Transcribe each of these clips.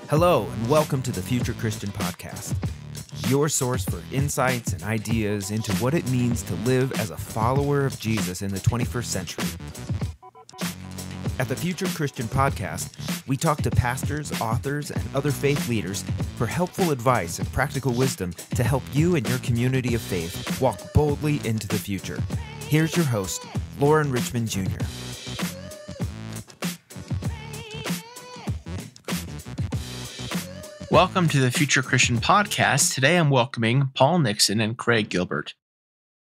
Hello, and welcome to the Future Christian Podcast, your source for insights and ideas into what it means to live as a follower of Jesus in the 21st century. At the Future Christian Podcast, we talk to pastors, authors, and other faith leaders for helpful advice and practical wisdom to help you and your community of faith walk boldly into the future. Here's your host, Lauren Richmond Jr. Welcome to the Future Christian Podcast. Today I'm welcoming Paul Nixon and Craig Gilbert.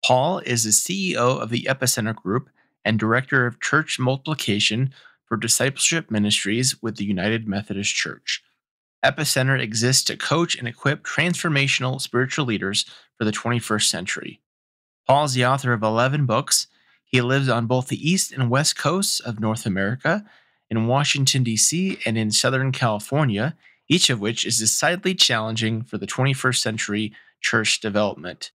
Paul is the CEO of the Epicenter Group and Director of Church Multiplication for Discipleship Ministries with the United Methodist Church. Epicenter exists to coach and equip transformational spiritual leaders for the 21st century. Paul is the author of 11 books. He lives on both the East and West coasts of North America, in Washington, D.C., and in Southern California, each of which is decidedly challenging for the 21st century church development.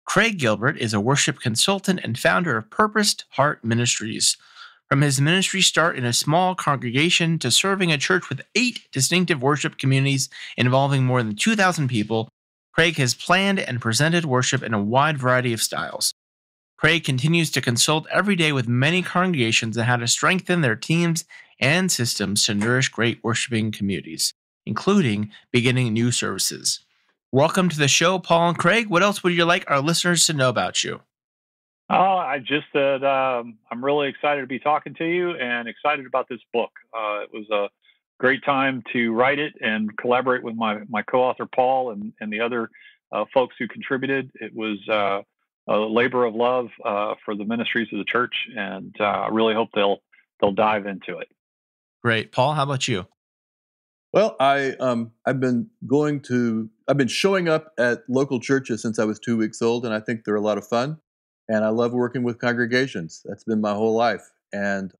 Craig Gilbert is a worship consultant and founder of Purposed Heart Ministries. From his ministry start in a small congregation to serving a church with 8 distinctive worship communities involving more than 2,000 people, Craig has planned and presented worship in a wide variety of styles. Craig continues to consult every day with many congregations on how to strengthen their teams and systems to nourish great worshiping communities, including beginning new services. Welcome to the show, Paul and Craig. What else would you like our listeners to know about you? I just said I'm really excited to be talking to you and excited about this book. It was a great time to write it and collaborate with my co-author, Paul, and the other folks who contributed. It was a labor of love for the ministries of the church, and I really hope they'll dive into it. Great. Paul, how about you? Well, I've been showing up at local churches since I was 2 weeks old, and I think they're a lot of fun. And I love working with congregations. That's been my whole life. And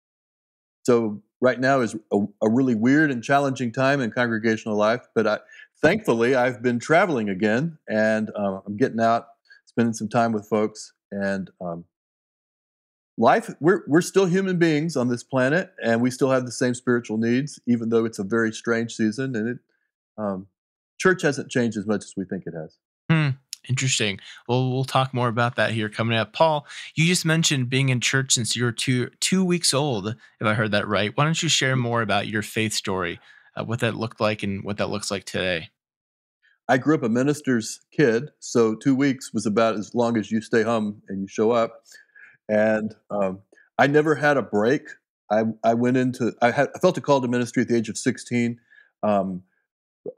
so right now is a really weird and challenging time in congregational life. But thankfully, I've been traveling again, and I'm getting out, spending some time with folks. And life, we're still human beings on this planet, and we still have the same spiritual needs, even though it's a very strange season. And church hasn't changed as much as we think it has. Interesting. Well, we'll talk more about that here coming up. Paul, you just mentioned being in church since you were two weeks old, if I heard that right. Why don't you share more about your faith story, what that looked like and what that looks like today? I grew up a minister's kid, so 2 weeks was about as long as you stay home and you show up. And I never had a break. I felt a call to ministry at the age of 16.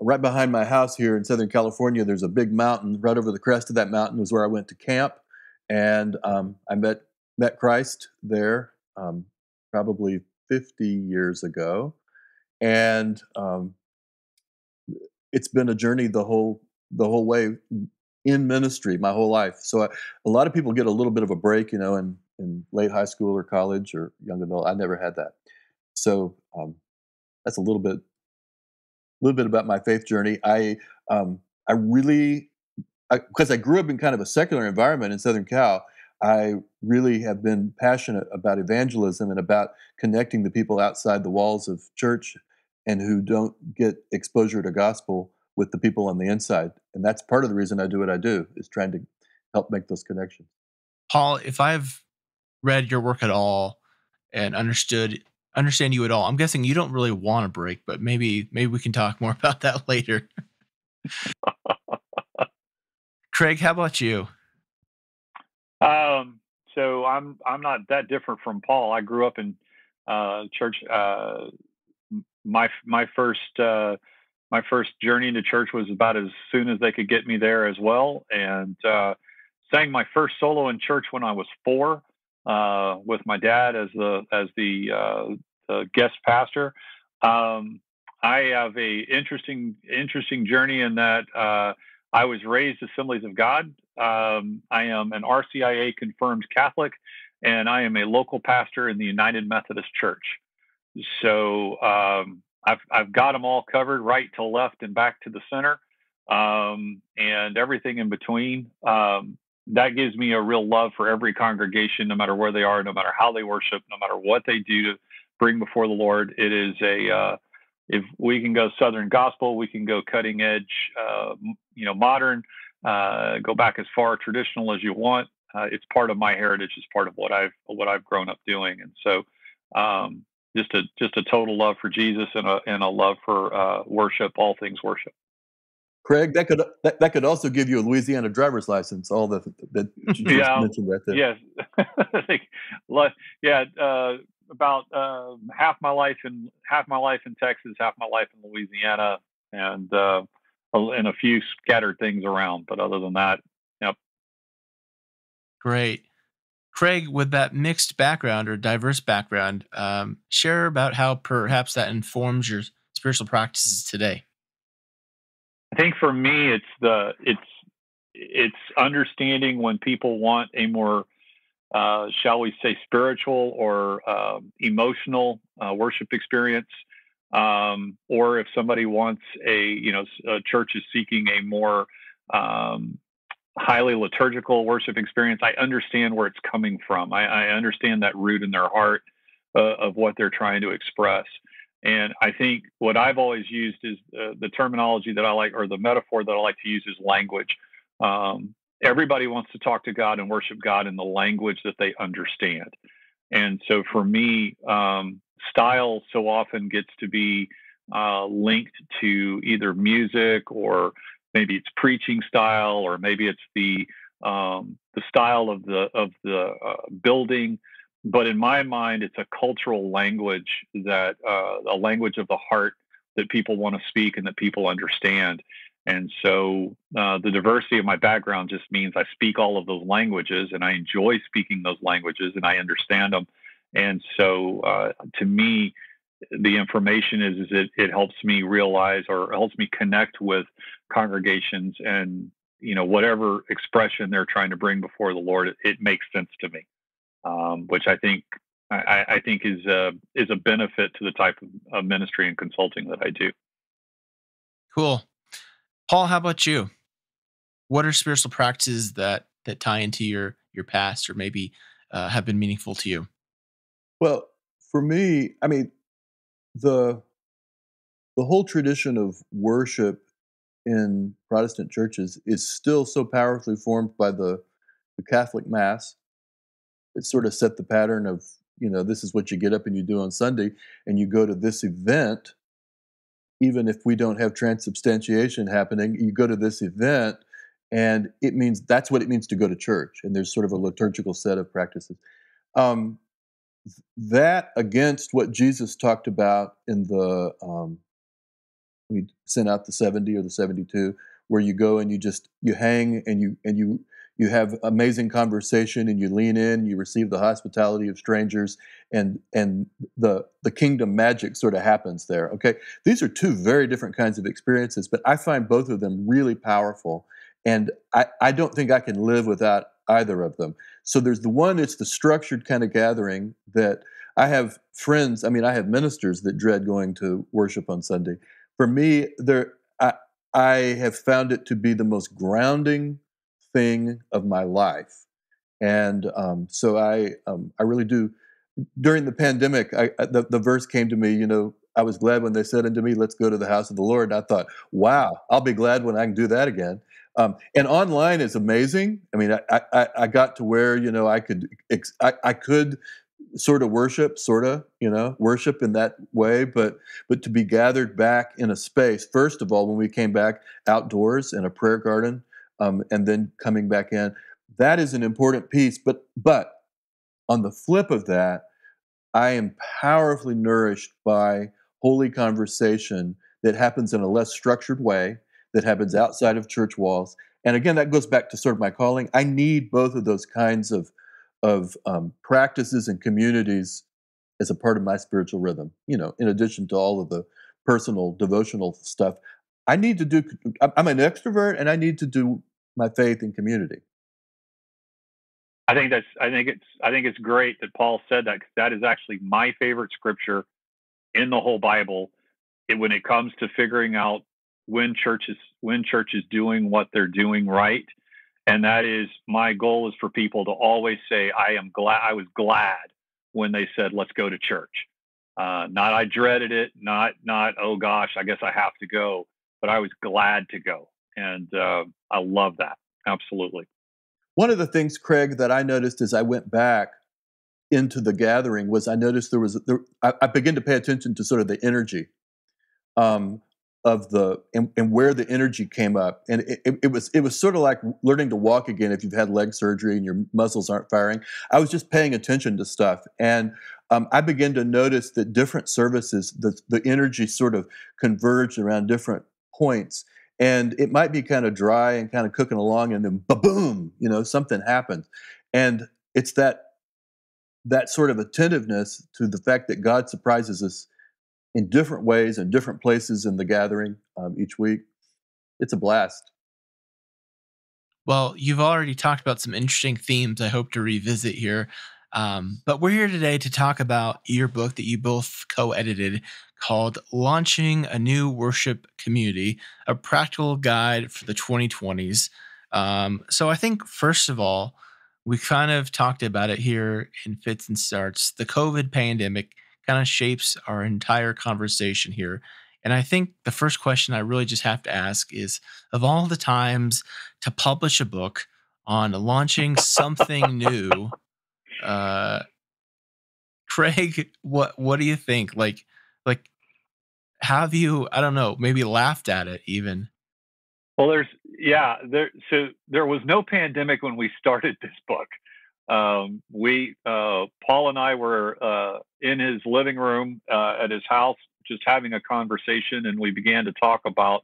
Right behind my house here in Southern California, there's a big mountain. Right over the crest of that mountain was where I went to camp, and I met Christ there probably 50 years ago, and it's been a journey the whole way in ministry my whole life. So a lot of people get a little bit of a break, in late high school or college or young adult. I never had that. So that's a little bit about my faith journey. Because I grew up in kind of a secular environment in Southern Cal, I really have been passionate about evangelism and about connecting the people outside the walls of church and who don't get exposure to gospel with the people on the inside. And that's part of the reason I do what I do, is trying to help make those connections. Paul, if I've read your work at all and understand you at all, I'm guessing you don't really want a break, but maybe we can talk more about that later. Craig, how about you? So I'm not that different from Paul. I grew up in church. My first journey into church was about as soon as they could get me there as well, and sang my first solo in church when I was 4. With my dad as the guest pastor. I have a interesting journey in that I was raised Assemblies of God. I am an RCIA confirmed Catholic, and I am a local pastor in the United Methodist Church. So I've got them all covered, right to left and back to the center, and everything in between. That gives me a real love for every congregation, no matter where they are, no matter how they worship, no matter what they do to bring before the Lord. It is if we can go Southern gospel, we can go cutting edge, modern, go back as far traditional as you want. It's part of my heritage. It's part of what I've grown up doing. And so, just a total love for Jesus and a love for worship, all things worship. Craig, that could also give you a Louisiana driver's license. All that you just Yeah. mentioned right there. Yes. I think, yeah. About half my life in Texas, half my life in Louisiana, and a few scattered things around. But other than that, yep. Great. Craig, with that mixed background or diverse background, share about how perhaps that informs your spiritual practices today. I think for me, it's understanding when people want a more, shall we say, spiritual or emotional worship experience, or if somebody wants a church is seeking a more highly liturgical worship experience. I understand where it's coming from. I understand that root in their heart of what they're trying to express. And I think what I've always used is the terminology that I like, or the metaphor that I like to use, is language. Everybody wants to talk to God and worship God in the language that they understand. And so for me, style so often gets to be linked to either music, or maybe it's preaching style, or maybe it's the style of the building. But in my mind, it's a cultural language, that a language of the heart that people want to speak and that people understand. And so the diversity of my background just means I speak all of those languages, and I enjoy speaking those languages, and I understand them. And so to me, the information is it helps me realize, or helps me connect with congregations, and whatever expression they're trying to bring before the Lord, it makes sense to me. Which I think is a benefit to the type of ministry and consulting that I do. Cool. Paul, how about you? What are spiritual practices that tie into your past, or maybe have been meaningful to you? Well, for me, I mean, the whole tradition of worship in Protestant churches is still so powerfully formed by the Catholic Mass. It sort of set the pattern of, this is what you get up and you do on Sunday, and you go to this event. Even if we don't have transubstantiation happening, you go to this event, and it means that's what it means to go to church. And there's sort of a liturgical set of practices. That against what Jesus talked about in the we sent out the 70 or the 72, where you go and you hang and you have amazing conversation, and you lean in, you receive the hospitality of strangers, and the kingdom magic sort of happens there. Okay, these are two very different kinds of experiences, but I find both of them really powerful, and I don't think I can live without either of them. So there's the one, it's the structured kind of gathering that I have friends. I mean, I have ministers that dread going to worship on Sunday. For me, I have found it to be the most grounding thing of my life, and so I really do. During the pandemic, the verse came to me. I was glad when they said unto me, "Let's go to the house of the Lord." And I thought, "Wow, I'll be glad when I can do that again." And online is amazing. I mean, I got to where I could sort of worship in that way, but to be gathered back in a space, first of all, when we came back outdoors in a prayer garden, and then coming back in, that is an important piece. But on the flip of that, I am powerfully nourished by holy conversation that happens in a less structured way, that happens outside of church walls. And again, that goes back to sort of my calling. I need both of those kinds of practices and communities as a part of my spiritual rhythm. In addition to all of the personal devotional stuff, I need to do. I'm an extrovert, and I need to do my faith in community. I think it's great that Paul said that, because that is actually my favorite scripture in the whole Bible. When it comes to figuring out when church is doing what they're doing right. And that is, my goal is for people to always say, I was glad when they said, let's go to church. Not I dreaded it, not oh gosh, I guess I have to go, but I was glad to go, and I love that absolutely. One of the things, Craig, that I noticed as I went back into the gathering was I noticed I began to pay attention to sort of the energy um, of and where the energy came up, and it was sort of like learning to walk again if you've had leg surgery and your muscles aren't firing. I was just paying attention to stuff, and I began to notice that different services, the energy sort of converged around different points, and it might be kind of dry and kind of cooking along, and then ba-boom, something happened, and it's that sort of attentiveness to the fact that God surprises us in different ways and different places in the gathering each week. It's a blast. Well, you've already talked about some interesting themes I hope to revisit here. But we're here today to talk about your book that you both co-edited called Launching a New Worship Community, a practical guide for the 2020s. So I think, first of all, we kind of talked about it here in fits and starts. The COVID pandemic kind of shapes our entire conversation here. And I think the first question I really just have to ask is, of all the times to publish a book on launching something new, uh, Craig, what do you think? Like, have you, I don't know, maybe laughed at it even? Well, so there was no pandemic when we started this book. We Paul and I were in his living room at his house, just having a conversation, and we began to talk about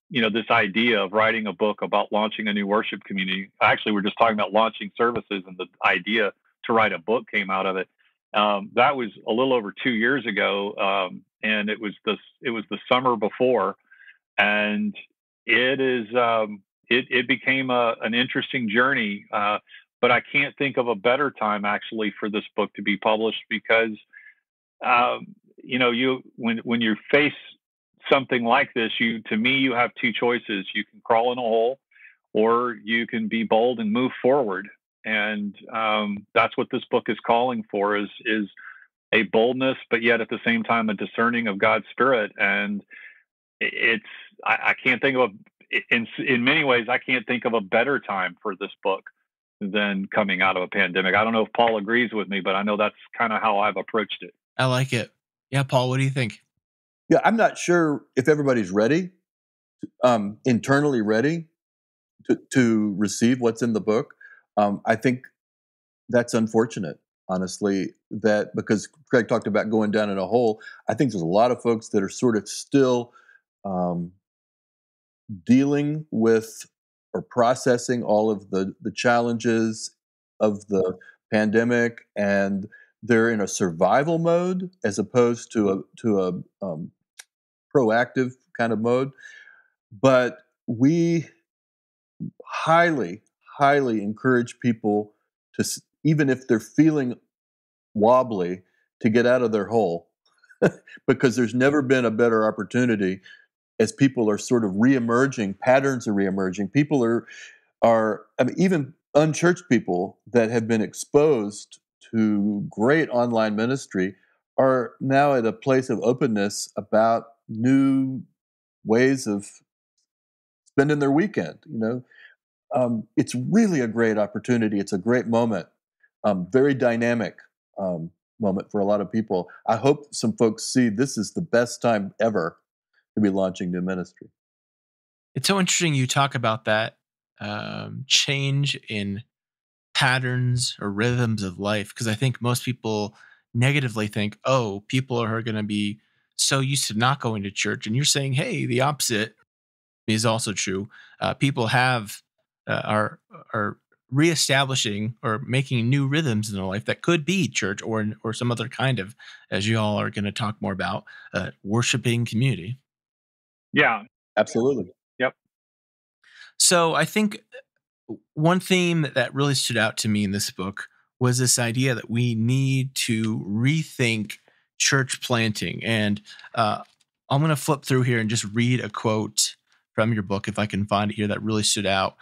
this idea of writing a book about launching a new worship community. Actually, we're just talking about launching services, and the idea to write a book came out of it. That was a little over 2 years ago, and it was the summer before, and it became an interesting journey. But I can't think of a better time actually for this book to be published, because when you face something like this, you have two choices. You can crawl in a hole, or you can be bold and move forward. And that's what this book is calling for: is a boldness, but yet at the same time a discerning of God's Spirit. And I can't think of in many ways I can't think of a better time for this book than coming out of a pandemic. I don't know if Paul agrees with me, but I know that's kind of how I've approached it. I like it. Yeah, Paul, what do you think? Yeah, I'm not sure if everybody's ready, internally ready to receive what's in the book. I think that's unfortunate, honestly, that because Craig talked about going down in a hole, I think there's a lot of folks that are sort of still dealing with or processing all of the challenges of the pandemic, and they're in a survival mode as opposed to a proactive kind of mode. But we highly, highly encourage people to, even if they're feeling wobbly, to get out of their hole, because there's never been a better opportunity as people are sort of reemerging, patterns are reemerging. People I mean, even unchurched people that have been exposed to great online ministry are now at a place of openness about new ways of spending their weekend. It's really a great opportunity. It's a great moment, very dynamic moment for a lot of people. I hope some folks see this is the best time ever to be launching new ministry. It's so interesting you talk about that change in patterns or rhythms of life, because I think most people negatively think, oh, people are going to be so used to not going to church. And you're saying, hey, the opposite is also true. People are reestablishing or making new rhythms in their life that could be church or some other kind of, as you all are going to talk more about, worshiping community. Yeah, Absolutely. yep. So I think one theme that really stood out to me in this book was this idea that we need to rethink church planting. And I'm going to flip through here and just read a quote from your book, if I can find it here, that really stood out.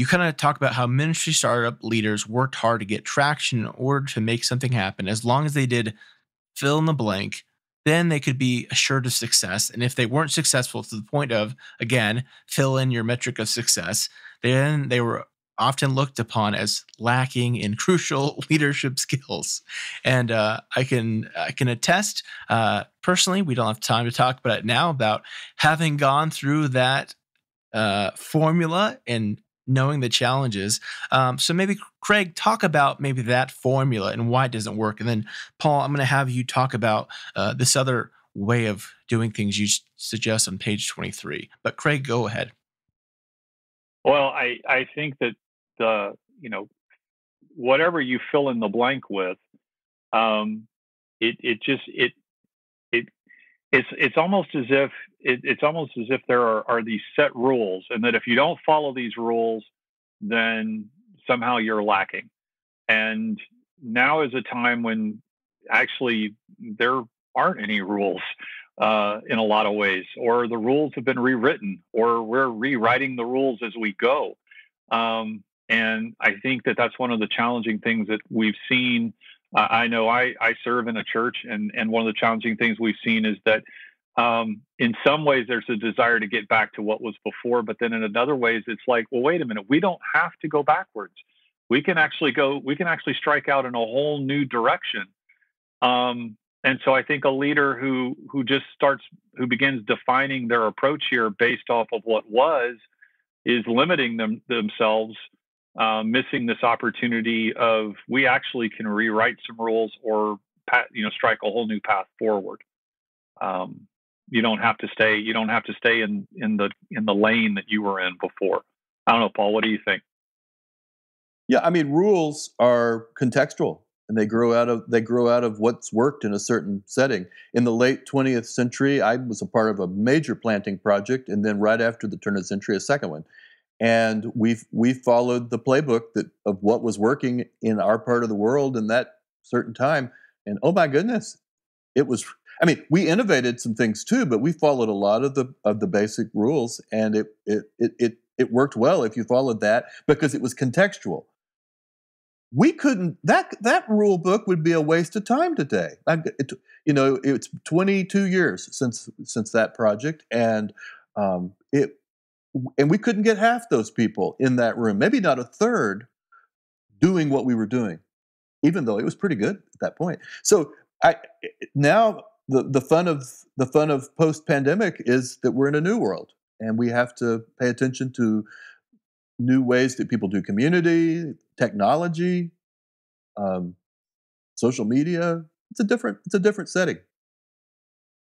you kind of talk about how ministry startup leaders worked hard to get traction in order to make something happen. As long as they did fill in the blank, then they could be assured of success. And if they weren't successful to the point of, again, fill in your metric of success, then they were often looked upon as lacking in crucial leadership skills. And I can attest personally. We don't have time to talk about it now, about having gone through that formula and knowing the challenges. So maybe Craig, talk about maybe that formula and why it doesn't work. And then Paul, I'm going to have you talk about this other way of doing things you suggest on page 23. But Craig, go ahead. Well, I think that whatever you fill in the blank with, it just it's almost as if there are these set rules, and that if you don't follow these rules, then somehow you're lacking. And now is a time when actually there aren't any rules in a lot of ways, or the rules have been rewritten, or we're rewriting the rules as we go. And I think that that's one of the challenging things that we've seen. I know I serve in a church, and one of the challenging things we've seen is that in some ways there's a desire to get back to what was before, but then in other ways it's like, well, wait a minute, we don't have to go backwards. We can actually strike out in a whole new direction. And so I think a leader who begins defining their approach here based off of what was, is limiting themselves, missing this opportunity of, we actually can rewrite some rules, or strike a whole new path forward. You don't have to stay in the lane that you were in before. I don't know, Paul, what do you think? Yeah, I mean, rules are contextual, and they grow out of what's worked in a certain setting. In the late 20th century, I was a part of a major planting project, and then right after the turn of the century, a second one. And we followed the playbook of what was working in our part of the world in that certain time. And oh my goodness, it was. I mean, we innovated some things too, but we followed a lot of the basic rules, and it worked well if you followed that, because it was contextual. We couldn't. That rule book would be a waste of time today. It's 22 years since that project, and we couldn't get half those people in that room, maybe not a third, doing what we were doing, even though it was pretty good at that point. So now the fun of post-pandemic is that we're in a new world, and we have to pay attention to new ways that people do community, technology, social media. It's a different setting.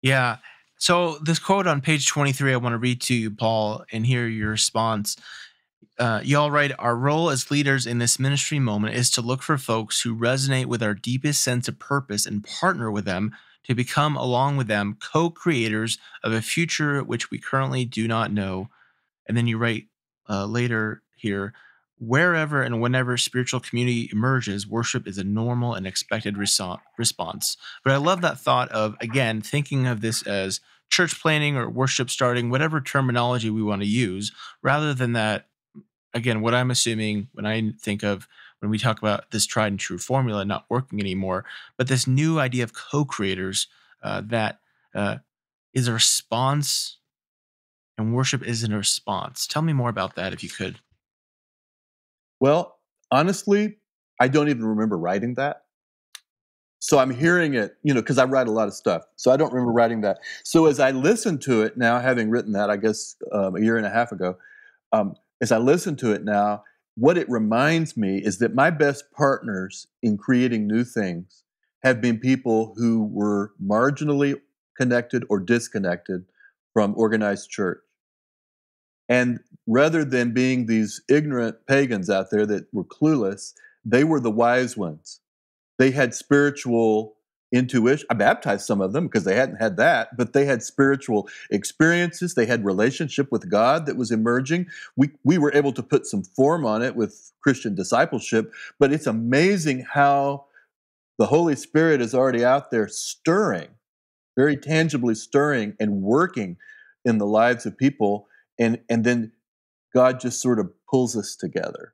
Yeah. So this quote on page 23, I want to read to you, Paul, and hear your response. Y'all write, our role as leaders in this ministry moment is to look for folks who resonate with our deepest sense of purpose and partner with them to become, along with them, co-creators of a future which we currently do not know. And then you write later here, wherever and whenever spiritual community emerges, worship is a normal and expected response. But I love that thought of, again, thinking of this as church planning or worship starting, whatever terminology we want to use, rather than that, again, what I'm assuming when I think of, when we talk about this tried and true formula not working anymore, but this new idea of co-creators that is a response, and worship isn't a response. Tell me more about that if you could. Well, honestly, I don't even remember writing that. So I'm hearing it, because I write a lot of stuff. So I don't remember writing that. So as I listen to it now, having written that, I guess, a year and a half ago, as I listen to it now, what it reminds me is that my best partners in creating new things have been people who were marginally connected or disconnected from organized church. And rather than being these ignorant pagans out there that were clueless, they were the wise ones. They had spiritual intuition. I baptized some of them because they hadn't had that, but they had spiritual experiences. They had relationship with God that was emerging. We were able to put some form on it with Christian discipleship, but it's amazing how the Holy Spirit is already out there stirring, very tangibly stirring and working in the lives of people. And then God just sort of pulls us together.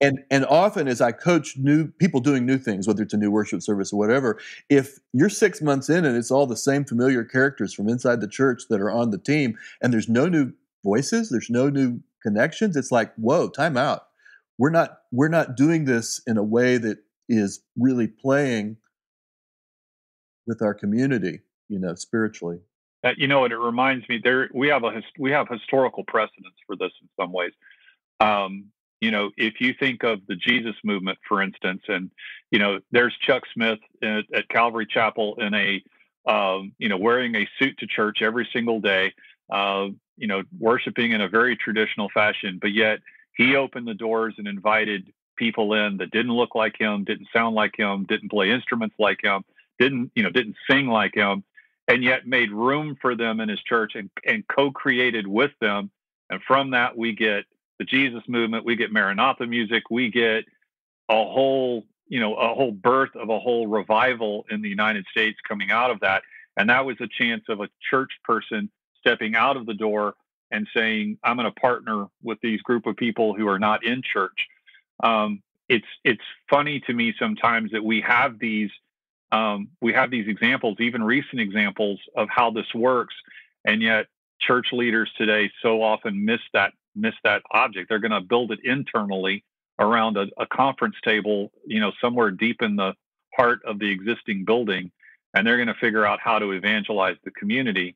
And often as I coach new people doing new things, whether it's a new worship service or whatever, if you're 6 months in and it's all the same familiar characters from inside the church that are on the team, and there's no new voices, there's no new connections, it's like, whoa, time out. We're not doing this in a way that is really playing with our community, spiritually. And it reminds me we have historical precedents for this in some ways. If you think of the Jesus movement, for instance, and there's Chuck Smith at Calvary Chapel in a wearing a suit to church every single day, worshiping in a very traditional fashion, but yet he opened the doors and invited people in that didn't look like him, didn't sound like him, didn't play instruments like him, didn't sing like him, and yet made room for them in his church and co-created with them. And from that, we get the Jesus movement, we get Maranatha music, we get a whole birth of a whole revival in the United States coming out of that. And that was a chance of a church person stepping out of the door and saying, I'm going to partner with these group of people who are not in church. It's funny to me sometimes that we have these examples, even recent examples of how this works, and yet church leaders today so often miss that object. They're going to build it internally around a conference table, somewhere deep in the heart of the existing building, and they're going to figure out how to evangelize the community.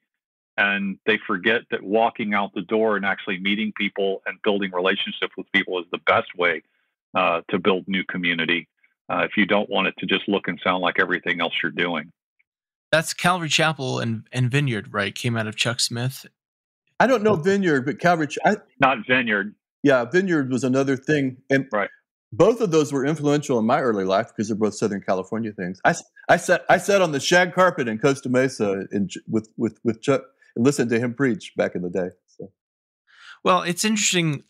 And they forget that walking out the door and actually meeting people and building relationships with people is the best way to build new community. If you don't want it to just look and sound like everything else you're doing. That's Calvary Chapel and Vineyard, right? Came out of Chuck Smith. I don't know Vineyard, but Calvary. Not Vineyard. Yeah, Vineyard was another thing, and right. Both of those were influential in my early life because they're both Southern California things. I sat on the shag carpet in Costa Mesa with Chuck and listened to him preach back in the day. So. Well, it's interesting,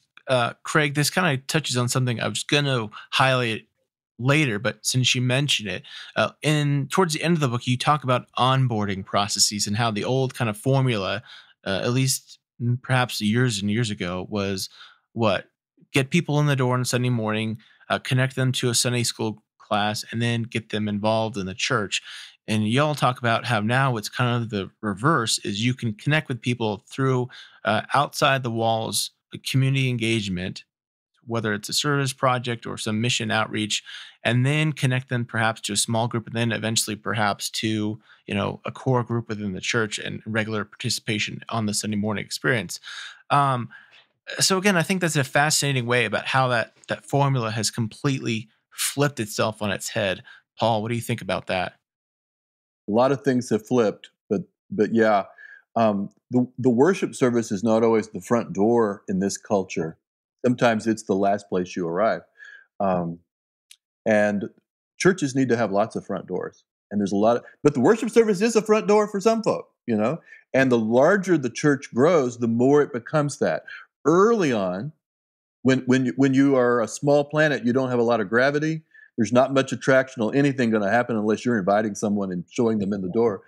Craig. This kind of touches on something I was going to highlight later, but since you mentioned it, towards the end of the book, you talk about onboarding processes and how the old kind of formula, at least perhaps years and years ago, was get people in the door on Sunday morning, connect them to a Sunday school class, and then get them involved in the church. And y'all talk about how now it's kind of the reverse, is you can connect with people through outside the walls, community engagement, whether it's a service project or some mission outreach, and then connect them perhaps to a small group, and then eventually perhaps to a core group within the church and regular participation on the Sunday morning experience. So again, I think that's a fascinating way about how that formula has completely flipped itself on its head. Paul, what do you think about that? A lot of things have flipped, but yeah, the worship service is not always the front door in this culture. Sometimes it's the last place you arrive. And churches need to have lots of front doors. And there's but the worship service is a front door for some folk, and the larger the church grows, the more it becomes that. Early on, when you are a small planet, you don't have a lot of gravity. There's not much attraction or anything going to happen unless you're inviting someone and showing them in the door.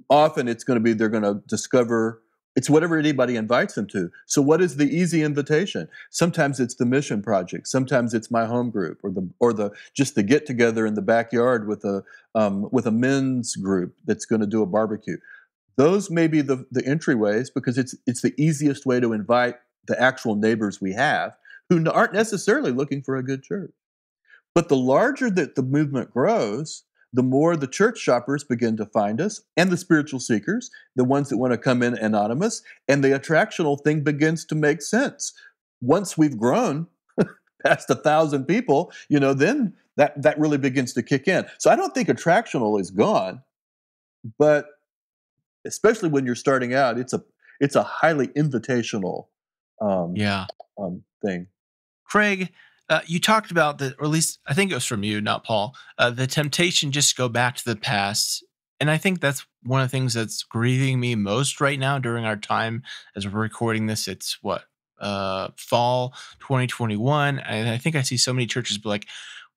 Often it's going to be they're going to discover it's whatever anybody invites them to. So what is the easy invitation? Sometimes it's the mission project. Sometimes it's my home group, or the just the get together in the backyard with a men's group that's going to do a barbecue. Those may be the entryways because it's the easiest way to invite the actual neighbors we have who aren't necessarily looking for a good church. But the larger that the movement grows, the more the church shoppers begin to find us, and the spiritual seekers, the ones that want to come in anonymous, and the attractional thing begins to make sense. Once we've grown past 1,000 people, then that really begins to kick in. So I don't think attractional is gone, but especially when you're starting out, it's a highly invitational thing. Craig, you talked about or at least I think it was from you, not Paul, the temptation just to go back to the past. And I think that's one of the things that's grieving me most right now during our time as we're recording this. It's fall 2021. And I think I see so many churches be like,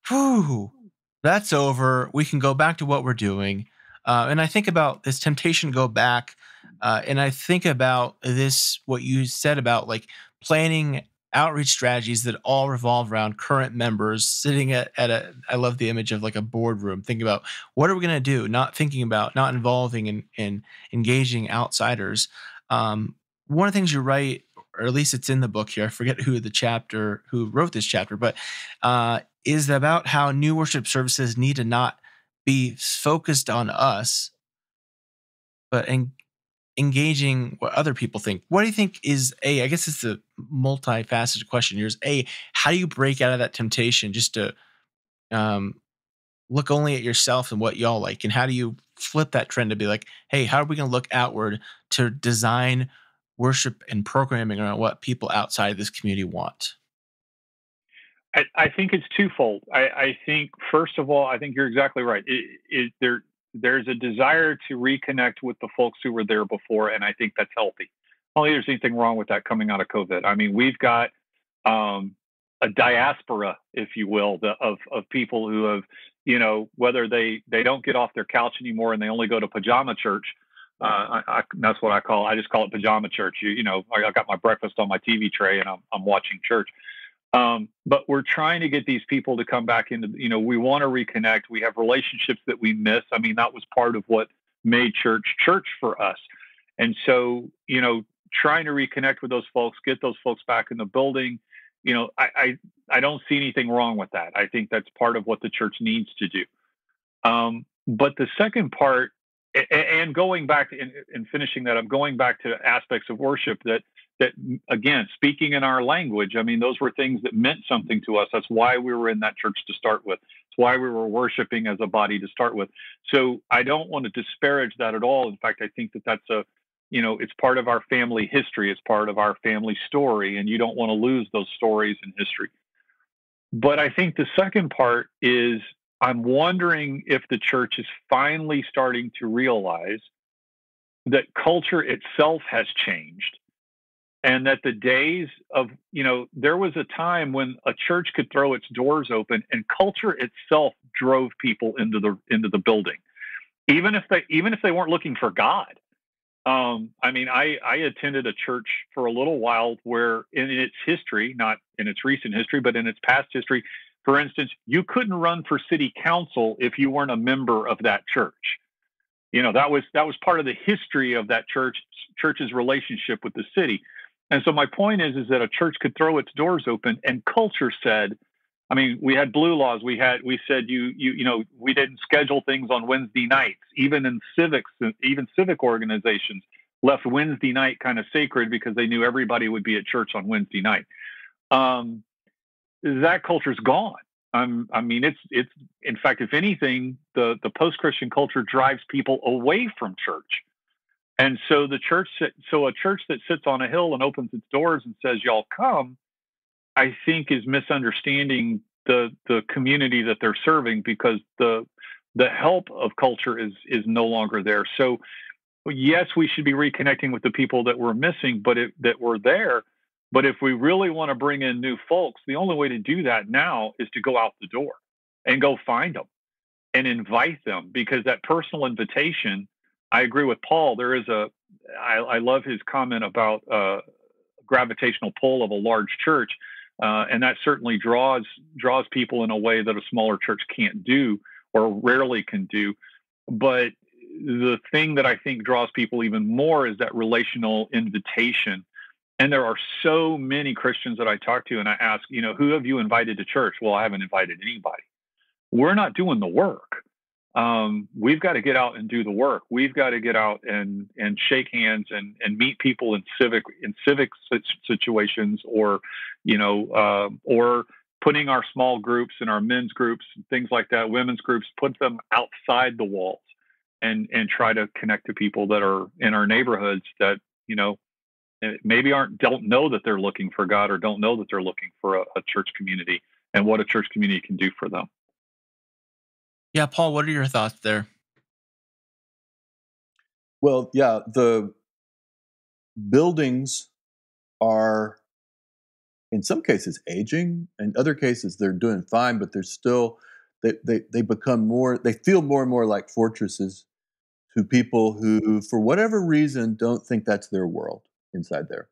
whew, that's over. We can go back to what we're doing. And I think about this temptation to go back. And I think about this, what you said about like planning outreach strategies that all revolve around current members sitting I love the image of like a boardroom, thinking about what are we going to do, not thinking about, not involving and engaging outsiders. One of the things you write, or at least it's in the book here, I forget who wrote this chapter, but is about how new worship services need to not be focused on us, but engaging what other people think. What do you think is I guess it's a multifaceted question. Here's how do you break out of that temptation just to um, look only at yourself and what y'all like? And how do you flip that trend to be like, hey, how are we going to look outward to design worship and programming around what people outside this community want? I think it's twofold. I think, first of all, I think you're exactly right. There's a desire to reconnect with the folks who were there before, and I think that's healthy. I don't think there's anything wrong with that coming out of COVID. I mean, we've got a diaspora, if you will, of people who have, whether they don't get off their couch anymore and they only go to pajama church. That's what I just call it pajama church. I got my breakfast on my TV tray and I'm watching church. But we're trying to get these people to come back into, we want to reconnect. We have relationships that we miss. I mean, that was part of what made church for us. And so, trying to reconnect with those folks, get those folks back in the building, I don't see anything wrong with that. I think that's part of what the church needs to do. But the second part, and going back and finishing that, I'm going back to aspects of worship that again, speaking in our language, I mean, those were things that meant something to us. That's why we were in that church to start with. It's why we were worshiping as a body to start with. So I don't want to disparage that at all. In fact, I think that that's it's part of our family history. It's part of our family story, and you don't want to lose those stories in history. But I think the second part is I'm wondering if the church is finally starting to realize that culture itself has changed. And that the days of, there was a time when a church could throw its doors open and culture itself drove people into the building, even if they weren't looking for God. I mean, I attended a church for a little while where in its history, not in its recent history, but in its past history, for instance, you couldn't run for city council if you weren't a member of that church. That was part of the history of that church's relationship with the city. And so my point is that a church could throw its doors open, and culture said, I mean, we had blue laws. We said we didn't schedule things on Wednesday nights. Even civic organizations left Wednesday night kind of sacred because they knew everybody would be at church on Wednesday night. That culture's gone. I mean, it's in fact, if anything, the post-Christian culture drives people away from church. And so a church that sits on a hill and opens its doors and says, y'all come, I think is misunderstanding the community that they're serving, because the help of culture is no longer there. So yes, we should be reconnecting with the people that we're missing, that were there. But if we really want to bring in new folks, the only way to do that now is to go out the door and go find them and invite them, because that personal invitation, I agree with Paul. There is I love his comment about gravitational pull of a large church, and that certainly draws people in a way that a smaller church can't do or rarely can do. But the thing that I think draws people even more is that relational invitation. And there are so many Christians that I talk to, and I ask, who have you invited to church? Well, I haven't invited anybody. We're not doing the work. We've got to get out and do the work. We've got to get out and shake hands and meet people in civic situations, or putting our small groups and our men's groups, things like that, women's groups, put them outside the walls and try to connect to people that are in our neighborhoods that, maybe don't know that they're looking for God, or don't know that they're looking for a church community, and what a church community can do for them. Yeah, Paul, what are your thoughts there? Well, yeah, the buildings are in some cases aging, in other cases they're doing fine, but they're still they become more, they feel more and more like fortresses to people who, for whatever reason, don't think that's their world inside there.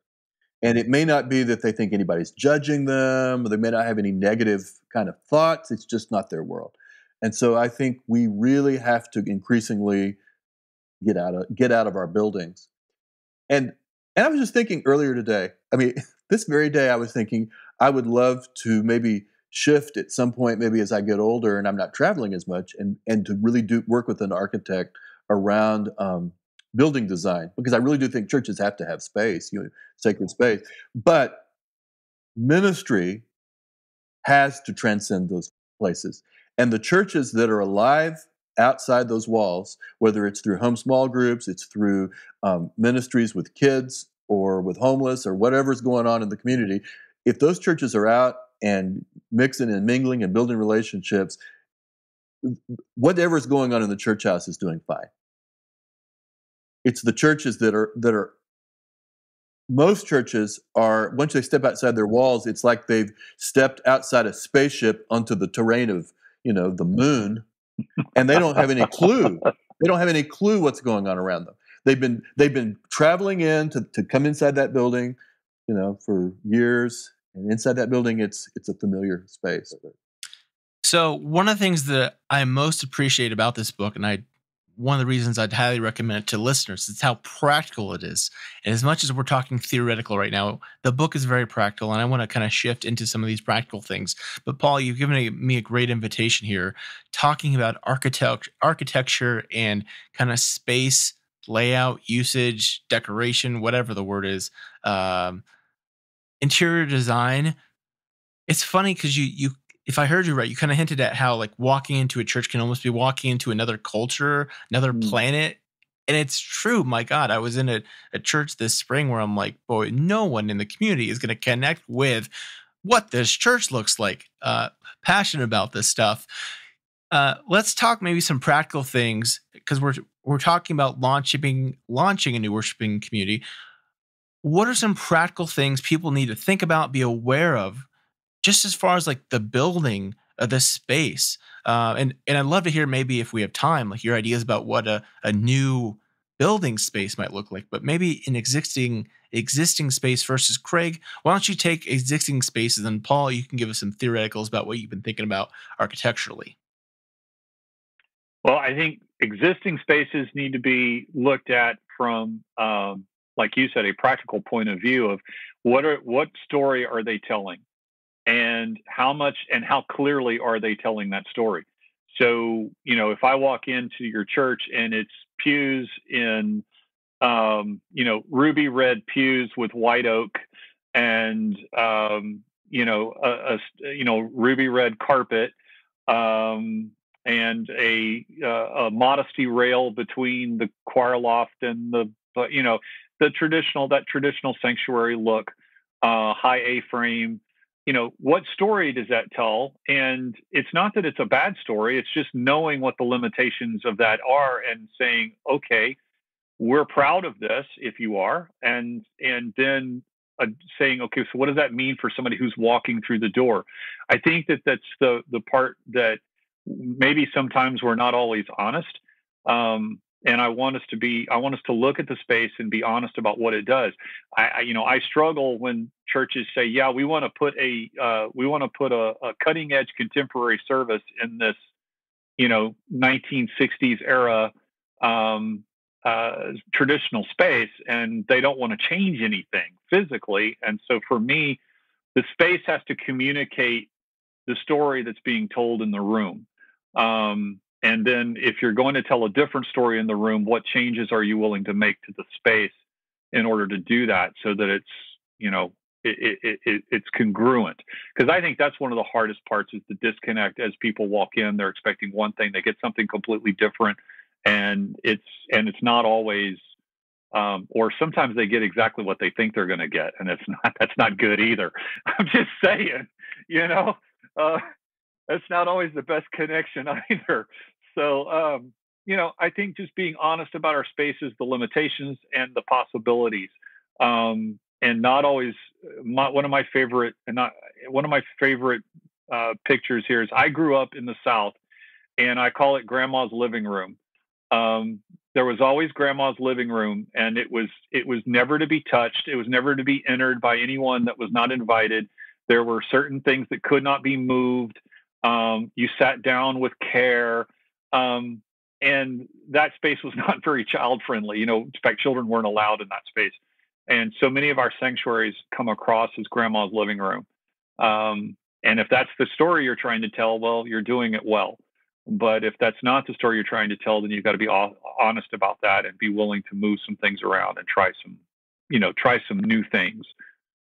And it may not be that they think anybody's judging them, or they may not have any negative kind of thoughts. It's just not their world. And so I think we really have to increasingly get out of our buildings. And I was just thinking earlier today, I mean, this very day I was thinking I would love to maybe shift at some point, maybe as I get older and I'm not traveling as much, and to really work with an architect around building design, because I really do think churches have to have space, sacred space. But ministry has to transcend those places. And the churches that are alive outside those walls, whether it's through home small groups, it's through ministries with kids or with homeless or whatever's going on in the community, if those churches are out and mixing and mingling and building relationships, whatever's going on in the church house is doing fine. It's the churches that are most churches are, once they step outside their walls, it's like they've stepped outside a spaceship onto the terrain of, the moon, and they don't have any clue. They don't have any clue what's going on around them. They've been traveling in to come inside that building, for years, and inside that building, it's a familiar space. So one of the things that I most appreciate about this book, and one of the reasons I'd highly recommend it to listeners, is how practical it is. And as much as we're talking theoretical right now, the book is very practical, and I want to kind of shift into some of these practical things. But Paul, you've given me a great invitation here, talking about architecture and kind of space, layout, usage, decoration, whatever the word is, interior design. It's funny because you if I heard you right, you kind of hinted at how like walking into a church can almost be walking into another culture, another planet. And it's true. My God, I was in a church this spring where I'm like, boy, no one in the community is going to connect with what this church looks like. Passionate about this stuff. Let's talk maybe some practical things, because we're talking about launching a new worshiping community. What are some practical things people need to think about, be aware of, just as far as like the building of the space? And I'd love to hear, maybe if we have time, like your ideas about what a new building space might look like, but maybe an existing space versus Craig. Why don't you take existing spaces, and Paul, you can give us some theoreticals about what you've been thinking about architecturally. Well, I think existing spaces need to be looked at from, like you said, a practical point of view of what story are they telling, and how much and how clearly are they telling that story. So, if I walk into your church and it's pews in, ruby red pews with white oak, and, ruby red carpet, and a modesty rail between the choir loft and that traditional sanctuary look, high A-frame. What story does that tell? And it's not that it's a bad story. It's just knowing what the limitations of that are and saying, okay, we're proud of this if you are. And then saying, okay, so what does that mean for somebody who's walking through the door? I think that's the part that maybe sometimes we're not always honest. And I want us to look at the space and be honest about what it does. I struggle when churches say, yeah, we want to put a cutting edge contemporary service in this, 1960s era, traditional space, and they don't want to change anything physically. And so for me, the space has to communicate the story that's being told in the room. And then if you're going to tell a different story in the room, what changes are you willing to make to the space in order to do that, so that it's, it's congruent? Because I think that's one of the hardest parts, is the disconnect. As people walk in, they're expecting one thing, they get something completely different, and it's not always, or sometimes they get exactly what they think they're going to get, and that's not good either. I'm just saying, that's not always the best connection either. So, I think just being honest about our spaces, the limitations and the possibilities, and not always. One of my favorite pictures here is, I grew up in the South, and I call it Grandma's living room. there was always grandma's living room, and it was never to be touched. It was never to be entered by anyone that was not invited. There were certain things that could not be moved. You sat down with care. And that space was not very child friendly. In fact, children weren't allowed in that space. And so many of our sanctuaries come across as grandma's living room. And if that's the story you're trying to tell, well, you're doing it well. But if that's not the story you're trying to tell, then you've got to be honest about that and be willing to move some things around and try some new things.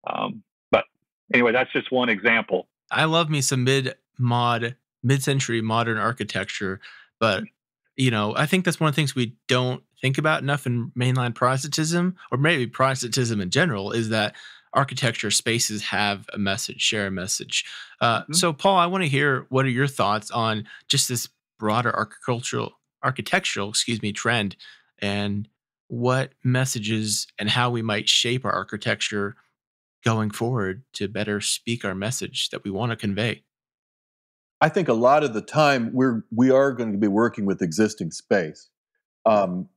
But anyway, that's just one example. I love me some mid-century modern architecture, but I think that's one of the things we don't think about enough in mainline Protestantism, or maybe Protestantism in general, is that architecture spaces have a message, share a message. So, Paul, I want to hear, what are your thoughts on just this broader architectural trend, and what messages and how we might shape our architecture going forward to better speak our message that we want to convey? I think a lot of the time we are going to be working with existing space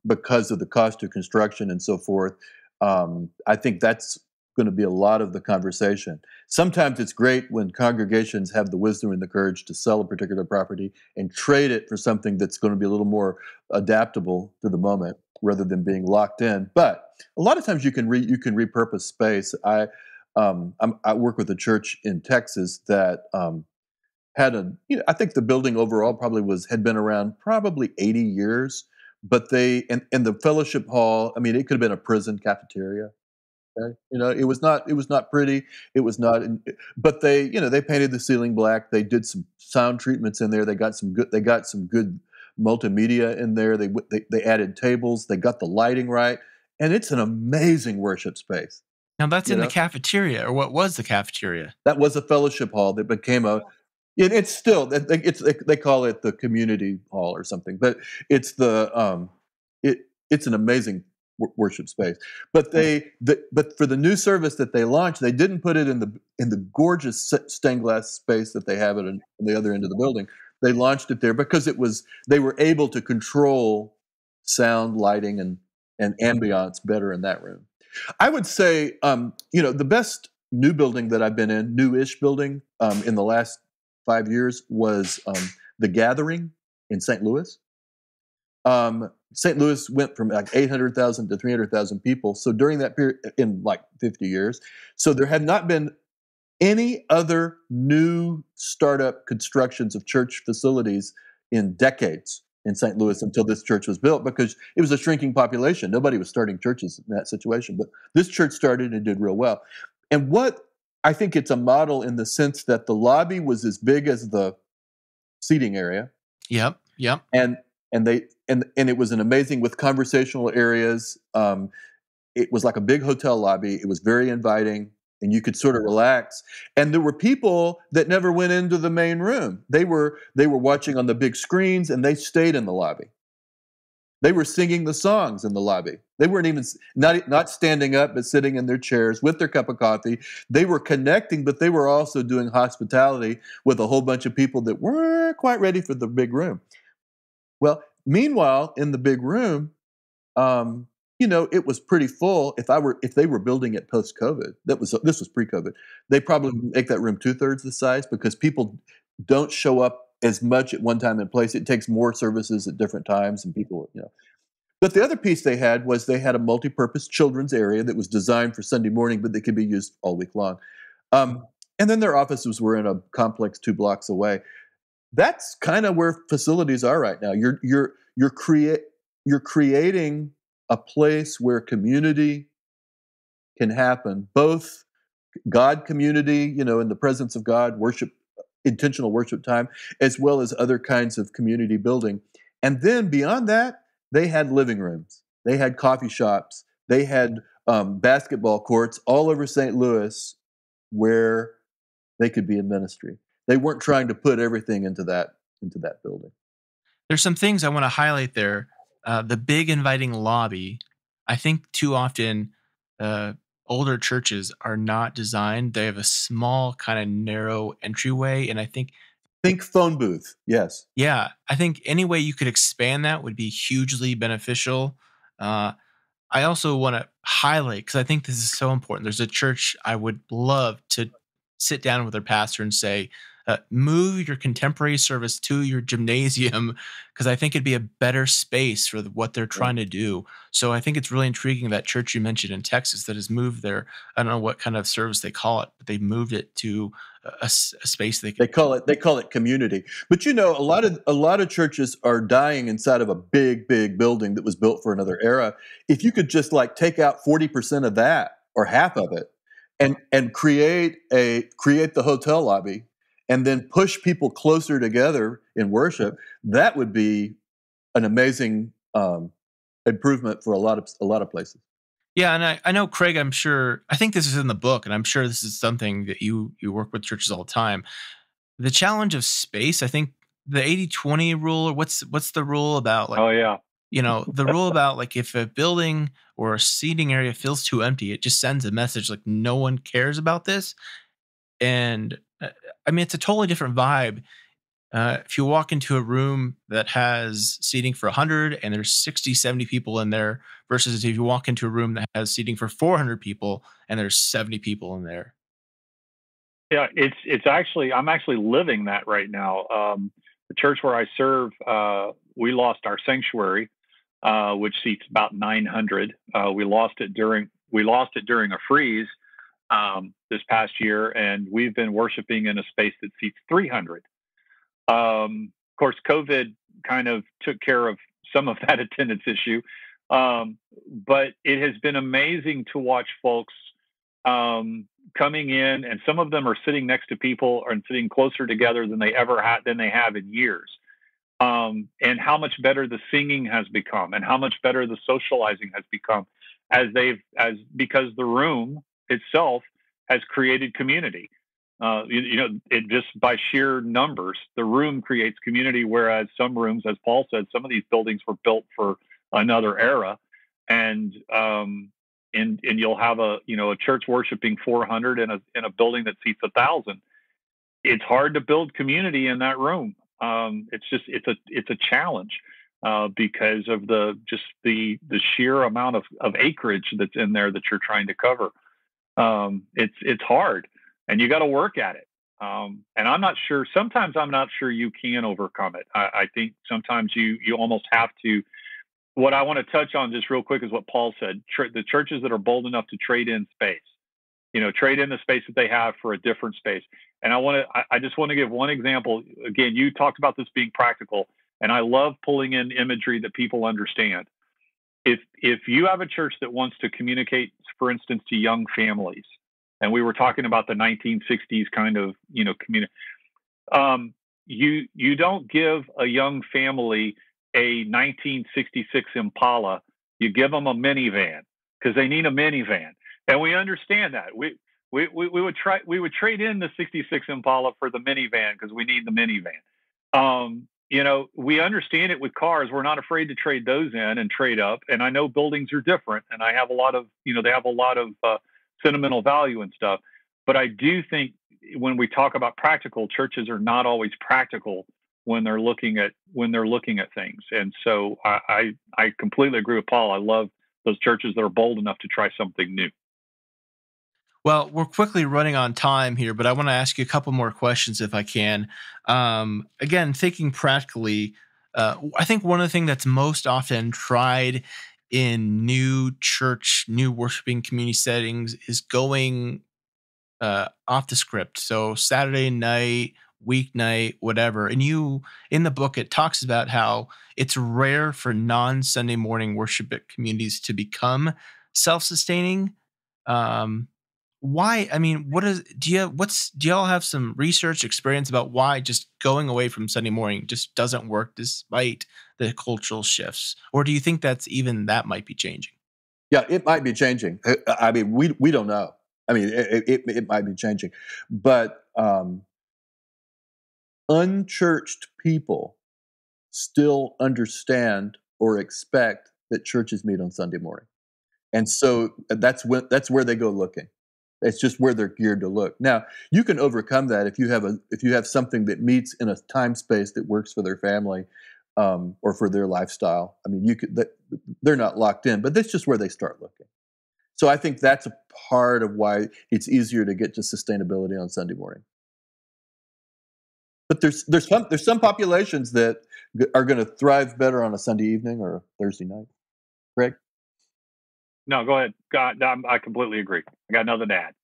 because of the cost of construction and so forth. I think that's going to be a lot of the conversation. Sometimes it's great when congregations have the wisdom and the courage to sell a particular property and trade it for something that's going to be a little more adaptable to the moment rather than being locked in. But a lot of times you can repurpose space. I work with a church in Texas that had I think the building overall had been around 80 years, but and the fellowship hall, I mean, it could have been a prison cafeteria. Okay? It was not pretty. It was not, but they painted the ceiling black. They did some sound treatments in there. They got some good multimedia in there. They added tables. They got the lighting right, and it's an amazing worship space. Now that's in the cafeteria, or what was the cafeteria? That was a fellowship hall that became it's still, they call it the community hall or something, but it's it's an amazing worship space. But but for the new service that they launched, they didn't put it in the gorgeous stained glass space that they have on the other end of the building. They launched it there because they were able to control sound, lighting, and ambiance better in that room. I would say, the best new building that I've been in, newish building, in the last 5 years was The Gathering in St. Louis. St. Louis went from like 800,000 to 300,000 people. So during that period, in like 50 years, so there had not been any other new startup constructions of church facilities in decades in St. Louis until this church was built, because it was a shrinking population. Nobody was starting churches in that situation, but this church started and did real well. And I think it's a model in the sense that the lobby was as big as the seating area. Yep. And it was an amazing, with conversational areas. It was like a big hotel lobby. It was very inviting, and you could sort of relax. And there were people that never went into the main room. They were watching on the big screens, and they stayed in the lobby. They were singing the songs in the lobby. They weren't even not standing up, but sitting in their chairs with their cup of coffee. They were connecting, but they were also doing hospitality with a whole bunch of people that weren't quite ready for the big room. Well, meanwhile, in the big room, it was pretty full. If they were building it post-COVID, this was pre-COVID, they probably would make that room 2/3 the size, because people don't show up as much at one time and place. It takes more services at different times, and people, But the other piece they had a multi-purpose children's area that was designed for Sunday morning, but that could be used all week long. And then their offices were in a complex 2 blocks away. That's kind of where facilities are right now. You're creating a place where community can happen, both God community, in the presence of God, worship, intentional worship time, as well as other kinds of community building. And then beyond that, they had living rooms, they had coffee shops, they had basketball courts all over St. Louis where they could be in ministry. They weren't trying to put everything into that building. There's some things I want to highlight there. The big inviting lobby. I think too often older churches are not designed. They have a small kind of narrow entryway, and I think Think phone booth. Yes. Yeah, I think any way you could expand that would be hugely beneficial. Uh, I also want to highlight, because I think this is so important. There's a church I would love to sit down with their pastor and say, move your contemporary service to your gymnasium, because I think it'd be a better space for what they're Yeah. trying to do. So I think it's really intriguing that church you mentioned in Texas that has moved their, I don't know what kind of service they call it, but they moved it to a space they can. They call it community. But a lot of churches are dying inside of a big building that was built for another era. If you could just like take out 40% of that or half of it and create the hotel lobby and then push people closer together in worship, that would be an amazing improvement for a lot of places. Yeah, and I know, Craig, I think this is in the book, and I'm sure this is something that you work with churches all the time. The challenge of space, I think the 80/20 rule, or what's the rule about, like, Oh yeah. the rule about, like, if a building or a seating area feels too empty, it just sends a message like no one cares about this. And I mean, it's a totally different vibe. If you walk into a room that has seating for 100 and there's 60, 70 people in there, versus if you walk into a room that has seating for 400 people and there's 70 people in there. Yeah, it's actually I'm actually living that right now. The church where I serve, we lost our sanctuary, which seats about 900. We lost it during a freeze this past year, and we've been worshiping in a space that seats 300. Of course, COVID kind of took care of some of that attendance issue, but it has been amazing to watch folks coming in, and some of them are sitting next to people and sitting closer together than they have in years. And how much better the singing has become, and how much better the socializing has become, because the room itself has created community. It just by sheer numbers, the room creates community. Whereas some rooms, as Paul said, some of these buildings were built for another era, and you'll have a church worshiping 400 in a building that seats 1,000. It's hard to build community in that room. It's a challenge because of the sheer amount of acreage that's in there that you're trying to cover. It's hard, and you got to work at it. And I'm not sure. Sometimes I'm not sure you can overcome it. I think sometimes you almost have to. What I want to touch on just real quick is what Paul said. The churches that are bold enough to trade in space, trade in the space that they have for a different space. And I just want to give one example. Again, you talked about this being practical, and I love pulling in imagery that people understand. If you have a church that wants to communicate, for instance, to young families, and we were talking about the 1960s kind of, community, you don't give a young family a 1966 Impala. You give them a minivan because they need a minivan, and we understand that. We would trade in the 66 Impala for the minivan because we need the minivan. We understand it with cars. We're not afraid to trade those in and trade up. And I know buildings are different, and I have a lot of, they have a lot of sentimental value and stuff. But I do think when we talk about practical, churches are not always practical when they're looking at things. And so I completely agree with Paul. I love those churches that are bold enough to try something new. Well, we're quickly running on time here, but I want to ask you a couple more questions if I can. Again, thinking practically, I think one of the things that's most often tried in new worshiping community settings is going off the script. So Saturday night, weeknight, whatever. And in the book, it talks about how it's rare for non-Sunday morning worship communities to become self-sustaining. Um, why? I mean, do y'all have some research experience about why just going away from Sunday morning just doesn't work despite the cultural shifts? Or do you think that might be changing? Yeah, it might be changing. I mean, we don't know. I mean, it might be changing, but unchurched people still understand or expect that churches meet on Sunday morning, and so that's where they go looking. It's just where they're geared to look. Now, you can overcome that if you have something that meets in a time space that works for their family, or for their lifestyle. I mean, they're not locked in, but that's just where they start looking. So I think that's a part of why it's easier to get to sustainability on Sunday morning. But there's some populations that are going to thrive better on a Sunday evening or a Thursday night. Greg? No, go ahead. God, I completely agree. I got nothing to add.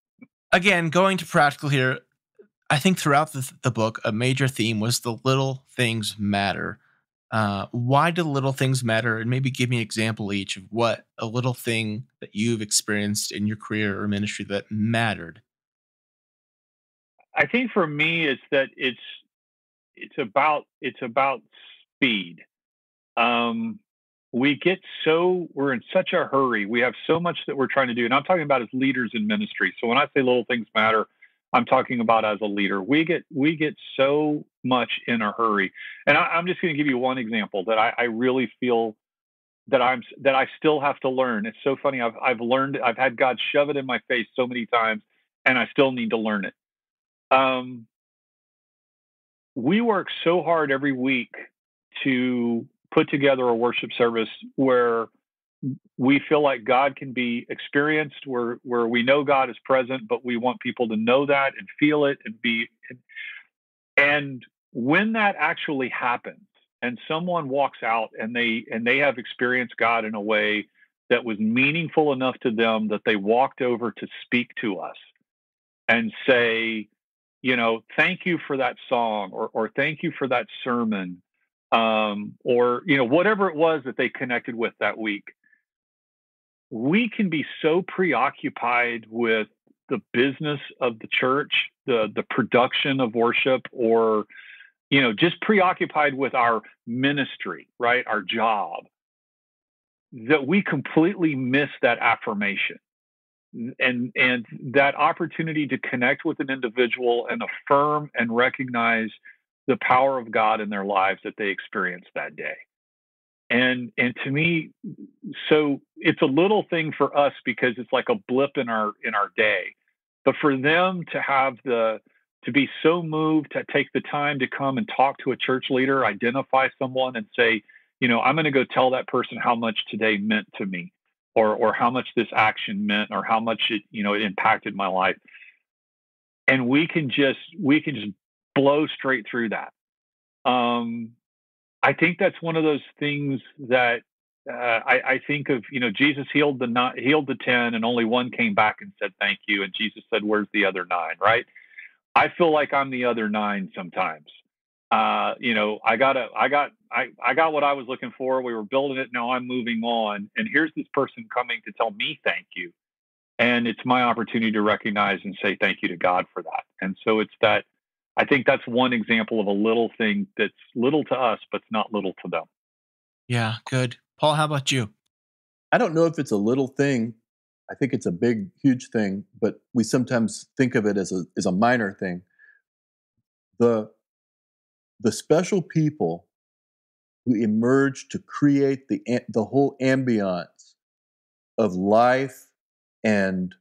Again, going to practical here, I think throughout the book, a major theme was the little things matter. Why do little things matter? And maybe give me an example each of what a little thing that you've experienced in your career or ministry that mattered. I think for me, it's that it's about speed. We're in such a hurry. We have so much that we're trying to do. And I'm talking about as leaders in ministry. So when I say little things matter, I'm talking about as a leader. We get so much in a hurry. And I'm just going to give you one example that I really feel that I still have to learn. It's so funny. I've learned, I've had God shove it in my face so many times, and I still need to learn it. We work so hard every week to put together a worship service where we feel like God can be experienced, where we know God is present, but we want people to know that and feel it and be. And when that actually happens, and someone walks out and they have experienced God in a way that was meaningful enough to them that they walked over to speak to us and say, thank you for that song, or thank you for that sermon, or whatever it was that they connected with that week. We can be so preoccupied with the business of the church, the production of worship, or just preoccupied with our ministry, right, our job, that we completely miss that affirmation and that opportunity to connect with an individual and affirm and recognize the power of God in their lives that they experienced that day. And to me, so it's a little thing for us because it's like a blip in our day. But for them to be so moved to take the time to come and talk to a church leader, identify someone and say, I'm going to go tell that person how much today meant to me, or how much this action meant, or how much it impacted my life. And we can just blow straight through that. I think that's one of those things that I think of. Jesus healed the 10, and only one came back and said thank you. And Jesus said, "Where's the other 9?" Right? I feel like I'm the other 9 sometimes. I got what I was looking for. We were building it. Now I'm moving on, and here's this person coming to tell me thank you, and it's my opportunity to recognize and say thank you to God for that. And so it's that. I think that's one example of a little thing that's little to us, but it's not little to them. Yeah, good. Paul, how about you? I don't know if it's a little thing. I think it's a big, huge thing, but we sometimes think of it as a minor thing. The special people who emerge to create the whole ambiance of life and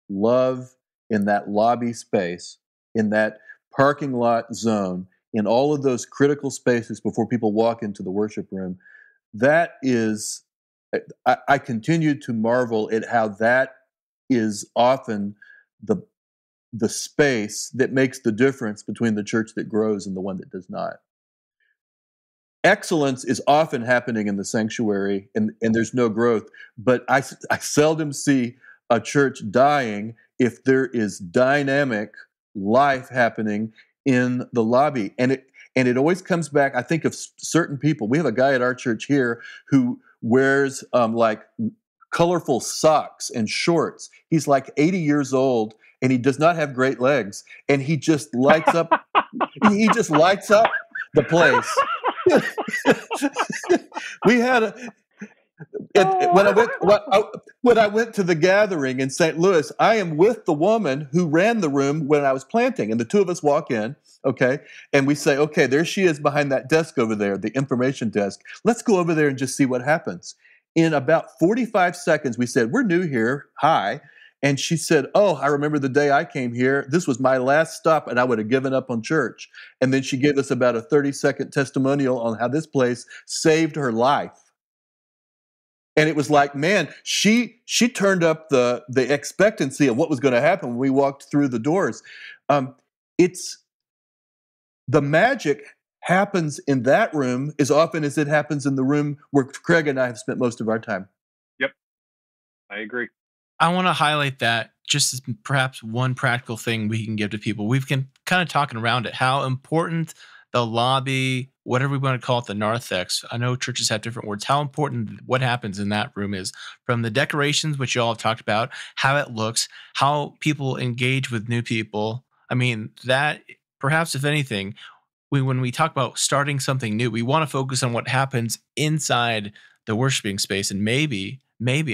love in that lobby space, in that parking lot zone, in all of those critical spaces before people walk into the worship room, that is, I continue to marvel at how that is often the space that makes the difference between the church that grows and the one that does not. Excellence is often happening in the sanctuary, and there's no growth, but I seldom see a church dying if there is dynamic life happening in the lobby. And it always comes back. I think of certain people. We have a guy at our church here who wears like colorful socks and shorts. He's like 80 years old, and he does not have great legs, and he just lights up. He just lights up the place. We had when I went to the gathering in St. Louis, I am with the woman who ran the room when I was planting, and the two of us walk in, okay, and we say, okay, there she is behind that desk over there, the information desk. Let's go over there and just see what happens. In about 45 seconds, we said, we're new here, hi, And she said, "Oh, I remember the day I came here. This was my last stop, and I would have given up on church." And then she gave us about a 30-second testimonial on how this place saved her life. And it was like, man, she turned up the expectancy of what was going to happen when we walked through the doors. It's the magic happens in that room as often as it happens in the room where Craig and I have spent most of our time. Yep, I agree. I want to highlight that just as perhaps one practical thing we can give to people. We've been kind of talking around it, how important the lobby, whatever we want to call it, the narthex. I know churches have different words. How important what happens in that room is, from the decorations, which you all have talked about, how it looks, how people engage with new people. I mean, that perhaps, if anything, when we talk about starting something new, we want to focus on what happens inside the worshiping space. And maybe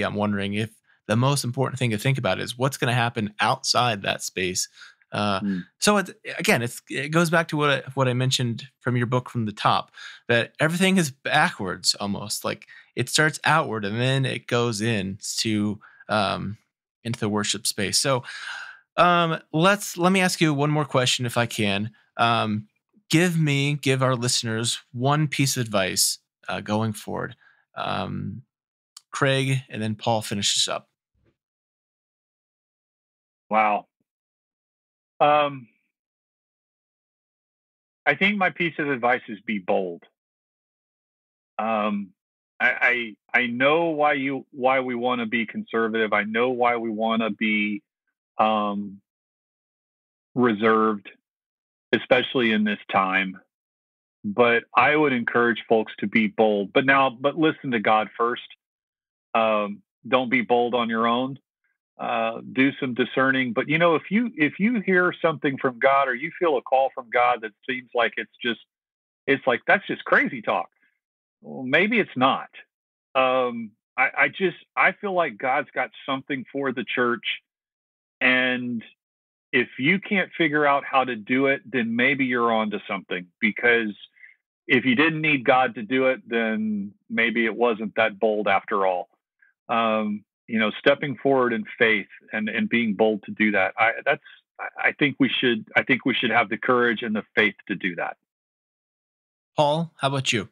I'm wondering if the most important thing to think about is what's going to happen outside that space. So it goes back to what I mentioned from your book from the top, that everything is backwards almost. Like it starts outward and then it goes into the worship space. So let me ask you one more question if I can. Give our listeners one piece of advice going forward. Craig, and then Paul finishes up. Wow. I think my piece of advice is be bold. I know why we want to be conservative. I know why we want to be reserved, especially in this time. But I would encourage folks to be bold. But listen to God first. Don't be bold on your own. Do some discerning. But if you hear something from God, or you feel a call from God that seems like it's like that's just crazy talk. Well, maybe it's not. I feel like God's got something for the church, and if you can't figure out how to do it, then maybe you're onto something. Because if you didn't need God to do it, then maybe it wasn't that bold after all. Stepping forward in faith and being bold to do that. I think we should have the courage and the faith to do that. Paul, how about you?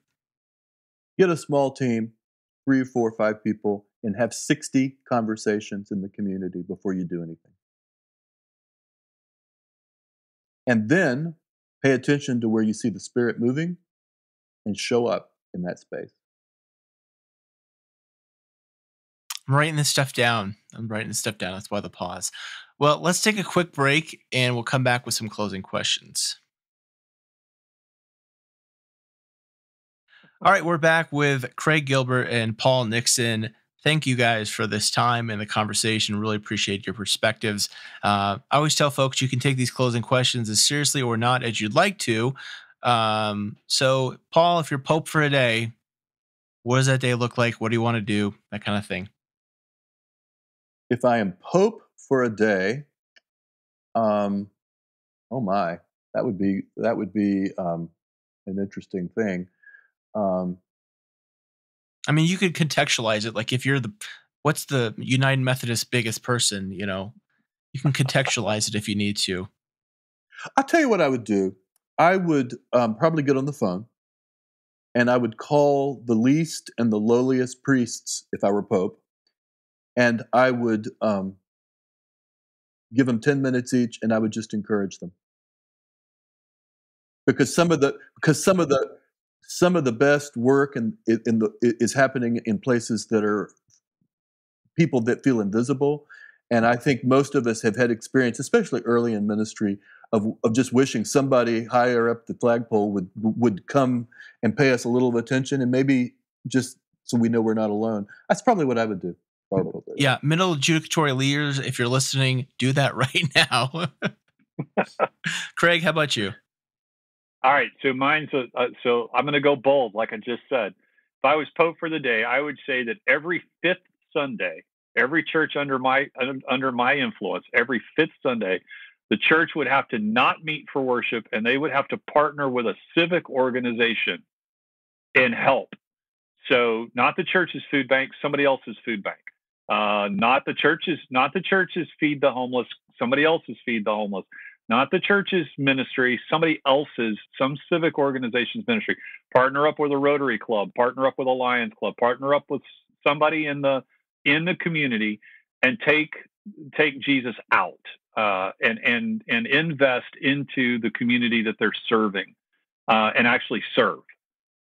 Get a small team, 3, 4, 5 people, and have 60 conversations in the community before you do anything. And then pay attention to where you see the Spirit moving and show up in that space. I'm writing this stuff down. That's why the pause. Well, let's take a quick break and we'll come back with some closing questions. All right, we're back with Craig Gilbert and Paul Nixon. Thank you guys for this time and the conversation. Really appreciate your perspectives. I always tell folks you can take these closing questions as seriously or not as you'd like to. So, Paul, if you're Pope for a day, what does that day look like? What do you want to do? That kind of thing. If I am Pope for a day, oh my, that would be an interesting thing. I mean, you could contextualize it. Like if you're what's the United Methodist biggest person, you can contextualize it if you need to. I'll tell you what I would do. I would probably get on the phone and I would call the least and the lowliest priests if I were Pope. And I would give them 10 minutes each, and I would just encourage them. Because some of the best work is happening in places that are people that feel invisible. And I think most of us have had experience, especially early in ministry, of just wishing somebody higher up the flagpole would come and pay us a little attention, and maybe just so we know we're not alone. That's probably what I would do. Yeah, middle adjudicatory leaders, if you're listening, do that right now. Craig, how about you? All right, so mine's so I'm going to go bold, like I just said. If I was Pope for the day, I would say that every 5th Sunday, every church under my influence, every 5th Sunday, the church would have to not meet for worship, and they would have to partner with a civic organization and help. So not the church's food bank, somebody else's food bank. Not the churches. Not the churches feed the homeless. Somebody else's feed the homeless. Not the church's ministry. Somebody else's. Some civic organization's ministry. Partner up with a Rotary Club. Partner up with a Lions Club. Partner up with somebody in the community, and take Jesus out, and invest into the community that they're serving, and actually serve.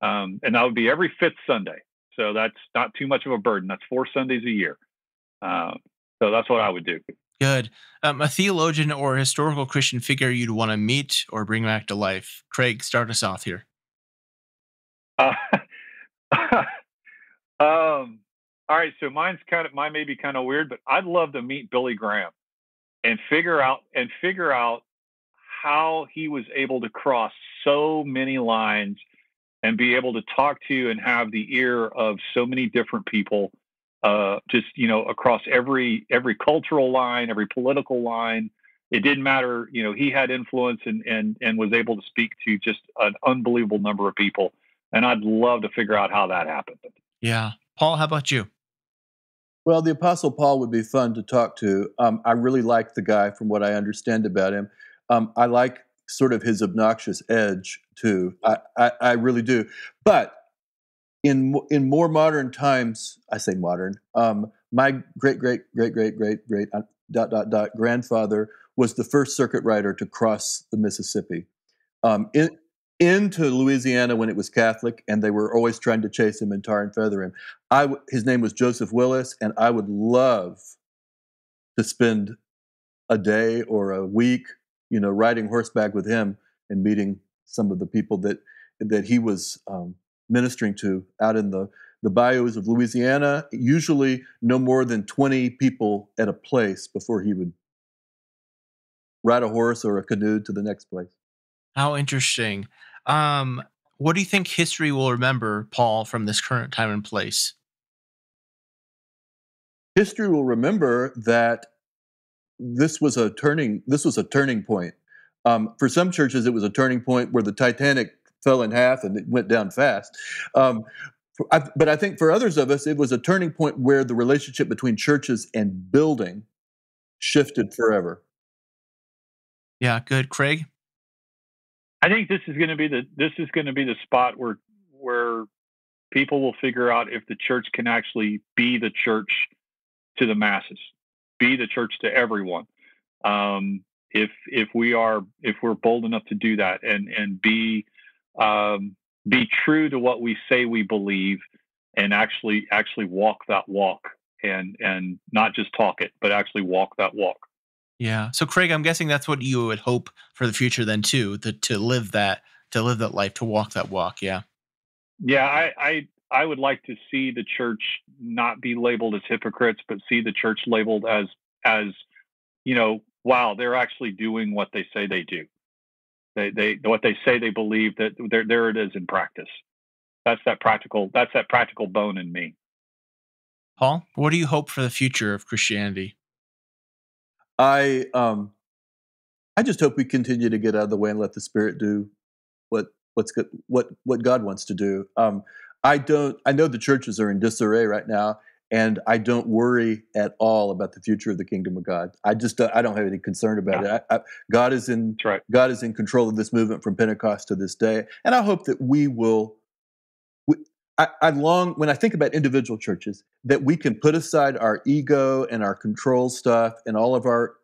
And that would be every fifth Sunday. So that's not too much of a burden. That's 4 Sundays a year. So that's what I would do. Good. A theologian or historical Christian figure you'd want to meet or bring back to life. Craig, start us off here. All right, so mine may be kind of weird, but I'd love to meet Billy Graham and figure out how he was able to cross so many lines and be able to talk to and have the ear of so many different people, just across every cultural line, every political line. It didn't matter. He had influence and was able to speak to just an unbelievable number of people. And I'd love to figure out how that happened. Yeah. Paul, how about you? Well, the Apostle Paul would be fun to talk to. I really like the guy from what I understand about him. I like sort of his obnoxious edge too. I really do. But in more modern times, I say modern, my great grandfather was the first circuit rider to cross the Mississippi into Louisiana when it was Catholic, and they were always trying to chase him and tar and feather him. His name was Joseph Willis, and I would love to spend a day or a week, riding horseback with him and meeting some of the people that he was ministering to out in the bayous of Louisiana. Usually no more than 20 people at a place before he would ride a horse or a canoe to the next place. How interesting. What do you think history will remember, Paul, from this current time and place? History will remember that this was a turning point. For some churches, it was a turning point where the Titanic fell in half and it went down fast. But I think for others of us, it was a turning point where the relationship between churches and building shifted forever. Yeah, good. Craig? I think this is going to be the spot where people will figure out if the church can actually be the church to the masses, be the church to everyone. If we're bold enough to do that and be true to what we say we believe, and actually walk that walk, and not just talk it, but actually walk that walk. Yeah. So Craig, I'm guessing that's what you would hope for the future then too, to live that life, to walk that walk. Yeah. Yeah, I would like to see the church not be labeled as hypocrites, but see the church labeled as wow, they're actually doing what they say they do. They what they say they believe, that there it is in practice. That's that practical bone in me. Paul, what do you hope for the future of Christianity? I just hope we continue to get out of the way and let the Spirit do what's good, what God wants to do. I know the churches are in disarray right now, and I don't worry at all about the future of the kingdom of God. I don't have any concern about it. God is in God is in control of this movement from Pentecost to this day, and I hope that we will. When I think about individual churches, that we can put aside our ego and our control stuff and all of our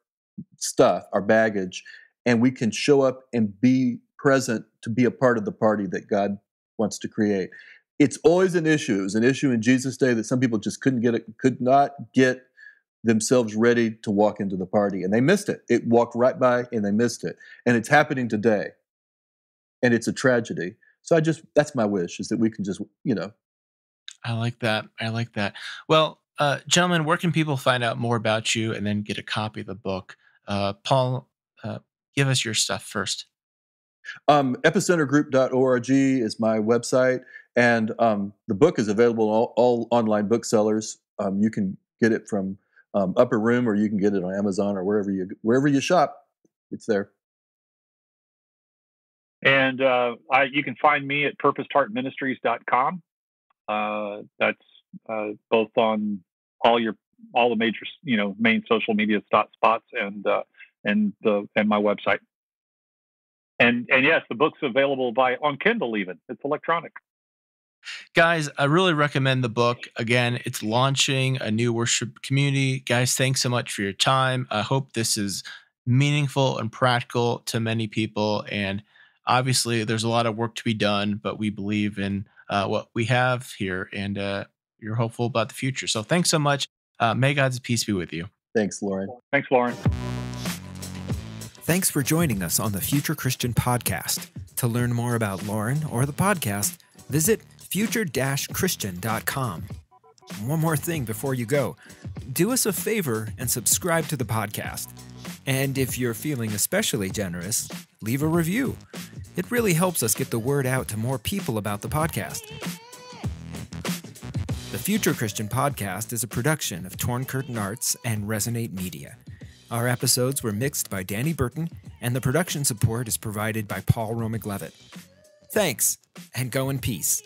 stuff, our baggage, and we can show up and be present to be a part of the party that God wants to create. It's always an issue. It was an issue in Jesus' day that some people just could not get themselves ready to walk into the party, and they missed it. It walked right by and they missed it. And it's happening today. And it's a tragedy. So that's my wish, is that we can just, I like that. Well, gentlemen, where can people find out more about you and then get a copy of the book? Paul, give us your stuff first. Epicentergroup.org is my website, and the book is available in all online booksellers. You can get it from Upper Room, or you can get it on Amazon, or wherever you shop. It's there. And you can find me at purposedheartministries.com. That's both on all your all the major, main social media spots and my website. And yes, the book's available on Kindle even. It's electronic. Guys, I really recommend the book. Again, it's launching a new worship community. Guys, thanks so much for your time. I hope this is meaningful and practical to many people. And obviously, there's a lot of work to be done, but we believe in what we have here, and you're hopeful about the future. So thanks so much. May God's peace be with you. Thanks, Lauren. Thanks, Lauren. Thanks for joining us on the Future Christian Podcast. To learn more about Lauren or the podcast, visit future-christian.com. One more thing before you go. Do us a favor and subscribe to the podcast. And if you're feeling especially generous, leave a review. It really helps us get the word out to more people about the podcast. The Future Christian Podcast is a production of Torn Curtain Arts and Resonate Media. Our episodes were mixed by Danny Burton, and the production support is provided by Paul Romig-Levitt. Thanks, and go in peace.